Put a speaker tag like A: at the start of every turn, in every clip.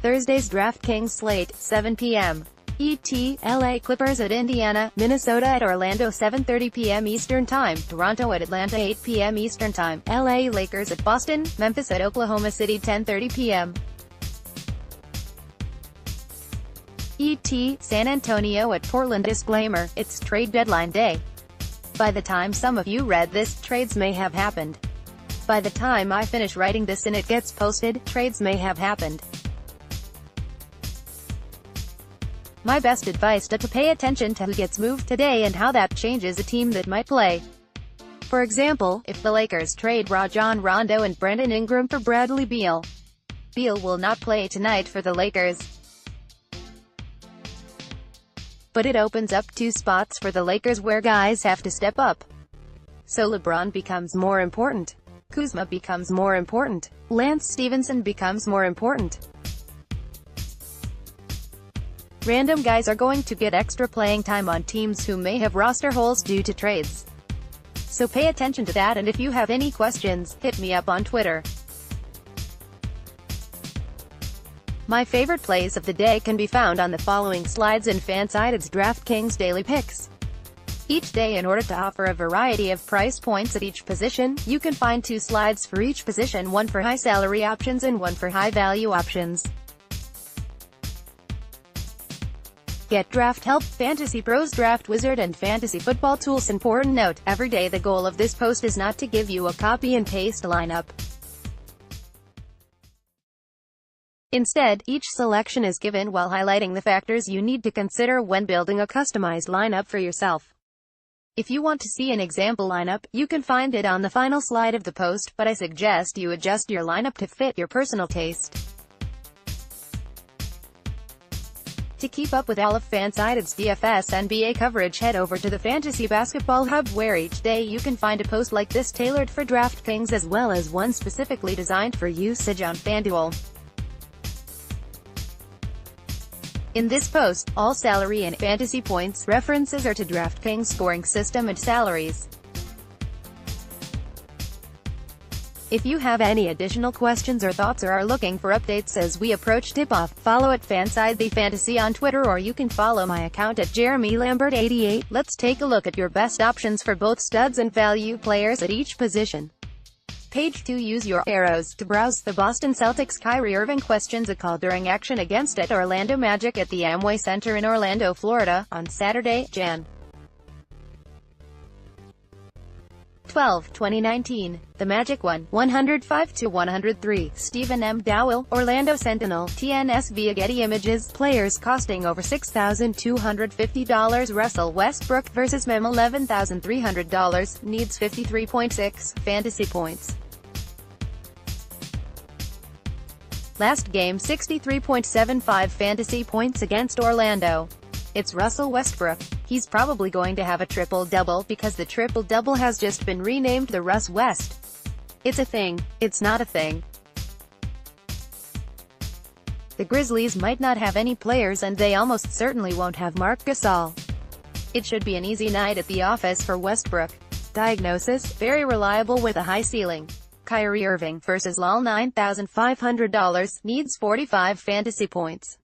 A: Thursday's DraftKings slate, 7 p.m. ET, LA Clippers at Indiana, Minnesota at Orlando 7:30 p.m. Eastern Time, Toronto at Atlanta 8 p.m. Eastern Time, LA Lakers at Boston, Memphis at Oklahoma City 10:30 p.m. ET, San Antonio at Portland. Disclaimer, it's trade deadline day. By the time some of you read this, trades may have happened. By the time I finish writing this and it gets posted, trades may have happened. My best advice is to pay attention to who gets moved today and how that changes a team that might play. For example, if the Lakers trade Rajon Rondo and Brandon Ingram for Bradley Beal, Beal will not play tonight for the Lakers. But it opens up 2 spots for the Lakers where guys have to step up. So LeBron becomes more important. Kuzma becomes more important. Lance Stevenson becomes more important. Random guys are going to get extra playing time on teams who may have roster holes due to trades. So pay attention to that, and if you have any questions, hit me up on Twitter. My favorite plays of the day can be found on the following slides in FanSided's DraftKings Daily Picks. Each day, in order to offer a variety of price points at each position, you can find 2 slides for each position, one for high salary options and one for high value options. Get draft help, Fantasy Pros Draft Wizard and Fantasy Football Tools. Important note, every day the goal of this post is not to give you a copy and paste lineup. Instead, each selection is given while highlighting the factors you need to consider when building a customized lineup for yourself. If you want to see an example lineup, you can find it on the final slide of the post, but I suggest you adjust your lineup to fit your personal taste. To keep up with all of FanSided's DFS NBA coverage, head over to the Fantasy Basketball Hub, where each day you can find a post like this tailored for DraftKings as well as one specifically designed for usage on FanDuel. In this post, all salary and fantasy points references are to DraftKings scoring system and salaries. If you have any additional questions or thoughts or are looking for updates as we approach tip-off, follow at FansideTheFantasy on Twitter, or you can follow my account at JeremyLambert88. Let's take a look at your best options for both studs and value players at each position. Page 2. Use your arrows to browse the Boston Celtics. Kyrie Irving questions a call during action against at Orlando Magic at the Amway Center in Orlando, Florida, on Saturday, Jan. 12, 2019. The Magic won 105-103. Stephen M. Dowell, Orlando Sentinel, TNS via Getty Images. Players costing over $6,250. Russell Westbrook vs. Mem $11,300. Needs 53.6 fantasy points. Last game 63.75 fantasy points against Orlando. It's Russell Westbrook. He's probably going to have a triple-double because the triple-double has just been renamed the Russ West. It's a thing. It's not a thing. The Grizzlies might not have any players, and they almost certainly won't have Marc Gasol. It should be an easy night at the office for Westbrook. Diagnosis: very reliable with a high ceiling. Kyrie Irving vs. LOL $9,500. Needs 45 fantasy points.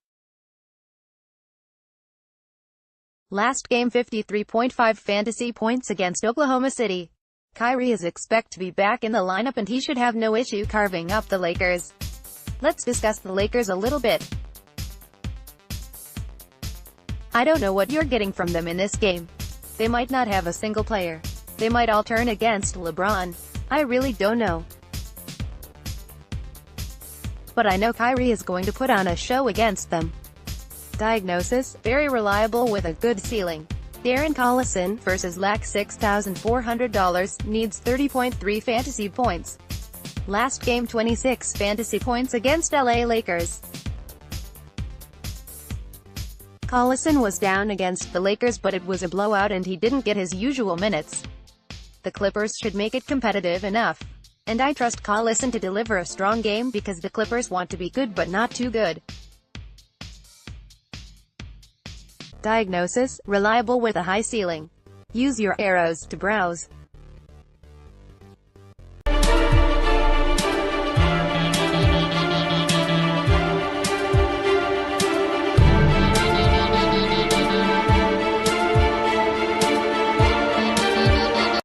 A: Last game 53.5 fantasy points against Oklahoma City. Kyrie is expected to be back in the lineup and he should have no issue carving up the Lakers. Let's discuss the Lakers a little bit. I don't know what you're getting from them in this game. They might not have a single player. They might all turn against LeBron. I really don't know. But I know Kyrie is going to put on a show against them. Diagnosis: very reliable with a good ceiling. Darren Collison vs. LAC $6,400. Needs 30.3 fantasy points. Last game 26 fantasy points against LA Lakers. Collison was down against the Lakers, but it was a blowout and he didn't get his usual minutes. The Clippers should make it competitive enough. And I trust Collison to deliver a strong game because the Clippers want to be good but not too good. Diagnosis: reliable with a high ceiling. Use your arrows to browse